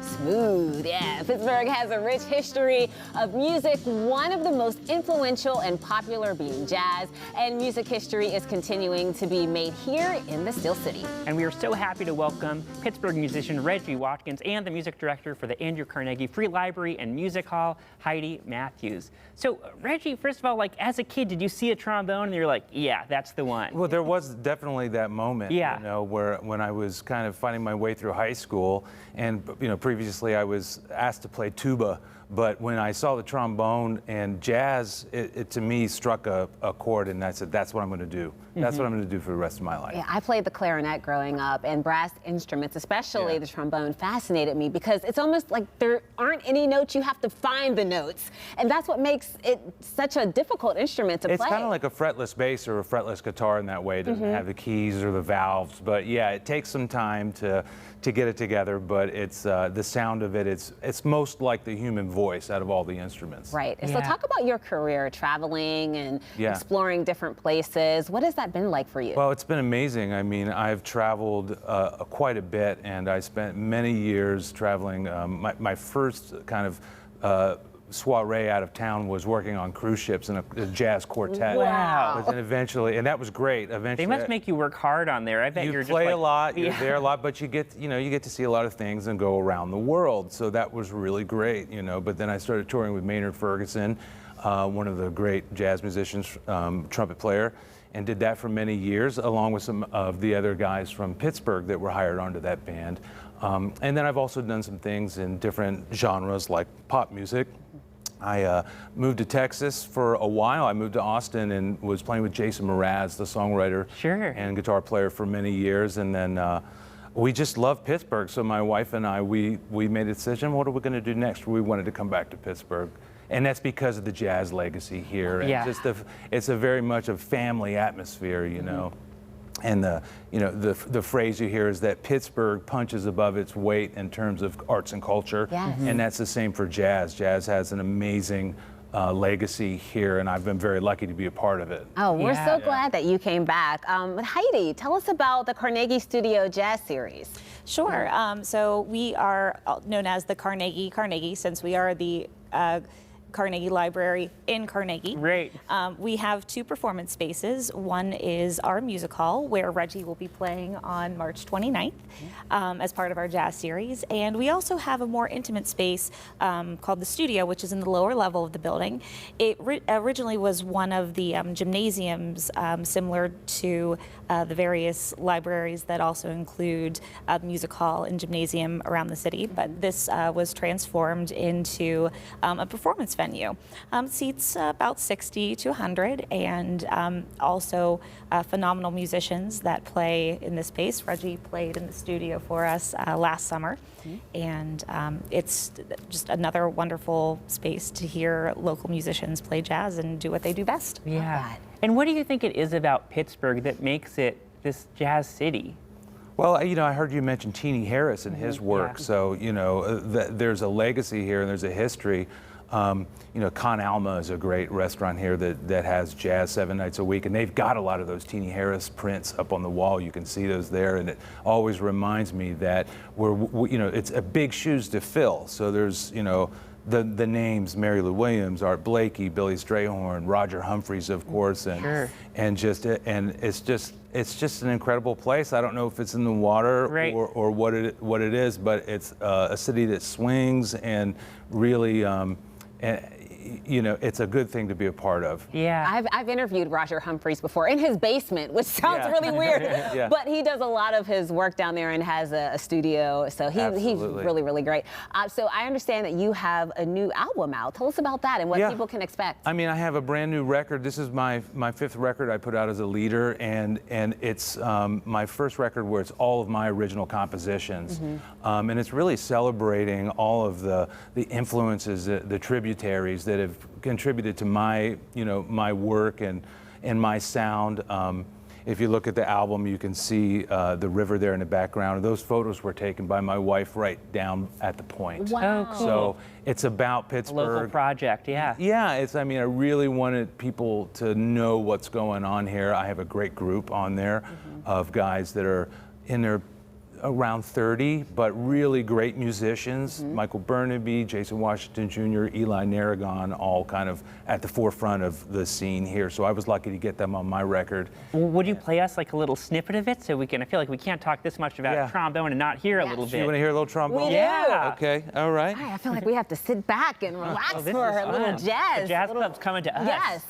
Smooth, yeah. Pittsburgh has a rich history of music, one of the most influential and popular being jazz, and music history is continuing to be made here in the Steel City. And we are so happy to welcome Pittsburgh musician Reggie Watkins and the music director for the Andrew Carnegie Free Library and Music Hall, Heidi Matthews. So, Reggie, first of all, like, as a kid, did you see a trombone and you're like, yeah, that's the one? Well, there was definitely that moment, you know, where when I was kind of finding my way through high school, and, you know, previously I was asked to play tuba, but when I saw the trombone and jazz, it to me struck a chord, and I said, that's what I'm going to do. That's what I'm going to do for the rest of my life. Yeah, I played the clarinet growing up, and brass instruments, especially the trombone, fascinated me because it's almost like there aren't any notes. You have to find the notes, and that's what makes it such a difficult instrument to play. It's kind of like a fretless bass or a fretless guitar in that way. It doesn't have the keys or the valves, but yeah, it takes some time to get it together, but it's the sound of it, it's most like the human voice out of all the instruments. Right. So talk about your career, traveling and exploring different places. What has that been like for you? Well, it's been amazing. I mean, I've traveled quite a bit, and I spent many years traveling. My first kind of soiree out of town was working on cruise ships in a jazz quartet. Wow. But then eventually, and that was great. Eventually, they must make you work hard on there. I bet you're play just like, a lot, you're there a lot, but you get to see a lot of things and go around the world. So that was really great, you know. But then I started touring with Maynard Ferguson, one of the great jazz musicians, trumpet player, and did that for many years, along with some of the other guys from Pittsburgh that were hired onto that band. And then I've also done some things in different genres like pop music. I moved to Texas for a while. I moved to Austin and was playing with Jason Mraz, the songwriter and guitar player, for many years. And then we just love Pittsburgh. So my wife and I, we made a decision, what are we going to do next? We wanted to come back to Pittsburgh. And that's because of the jazz legacy here. And just it's a very much a family atmosphere, you know. And the phrase you hear is that Pittsburgh punches above its weight in terms of arts and culture, and that's the same for jazz. Jazz has an amazing legacy here, and I've been very lucky to be a part of it. Oh, we're so glad that you came back. Heidi, tell us about the Carnegie Studio Jazz Series. Sure. So we are known as the Carnegie since we are the Carnegie Library in Carnegie. Great. We have two performance spaces. One is our music hall, where Reggie will be playing on March 29th as part of our jazz series. And we also have a more intimate space called the studio, which is in the lower level of the building. It originally was one of the gymnasiums similar to the various libraries that also include the music hall and gymnasium around the city. But this was transformed into a performance venue. Seats about 60 to 100, and also phenomenal musicians that play in this space. Reggie played in the studio for us last summer, and it's just another wonderful space to hear local musicians play jazz and do what they do best. Yeah. And what do you think it is about Pittsburgh that makes it this jazz city? Well, you know, I heard you mention Teenie Harris and his work, so, you know, there's a legacy here and there's a history. You know, Con Alma is a great restaurant here that has jazz 7 nights a week, and they've got a lot of those Teenie Harris prints up on the wall. You can see those there, and it always reminds me that you know, it's a big shoes to fill. So there's, you know, the names Mary Lou Williams, Art Blakey, Billy Strayhorn, Roger Humphreys, of course, and it's just an incredible place. I don't know if it's in the water or what it is, but it's a city that swings and really. You know, it's a good thing to be a part of. Yeah. I've interviewed Roger Humphreys before in his basement, which sounds really weird, but he does a lot of his work down there and has a studio, so he's really, really great. So I understand that you have a new album out. Tell us about that and what people can expect. I mean, I have a brand new record. This is my fifth record I put out as a leader, and it's my first record where it's all of my original compositions, and it's really celebrating all of the influences, the tributaries that have contributed to my, you know, my work and my sound. If you look at the album, you can see the river there in the background. Those photos were taken by my wife right down at the point. Wow. Oh, cool. So it's about Pittsburgh. A local project, yeah. Yeah, I mean, I really wanted people to know what's going on here. I have a great group on there of guys that are in their around 30, but really great musicians. Michael Burnaby, Jason Washington Jr., Eli Narragon, all kind of at the forefront of the scene here. So I was lucky to get them on my record. Would you play us like a little snippet of it so we can, I feel like we can't talk this much about trombone and not hear a little bit. You want to hear a little trombone? We do. Yeah. Okay, all right. I feel like we have to sit back and relax for a little jazz. The jazz club's coming to us. Yes.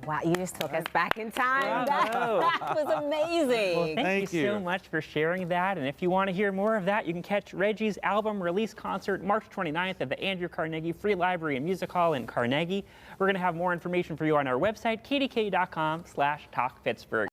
Wow, you just took us back in time. That was amazing. Well, thank you so much for sharing that. And if you want to hear more of that, you can catch Reggie's album release concert March 29th at the Andrew Carnegie Free Library and Music Hall in Carnegie. We're going to have more information for you on our website, kdk.com/talkpittsburgh.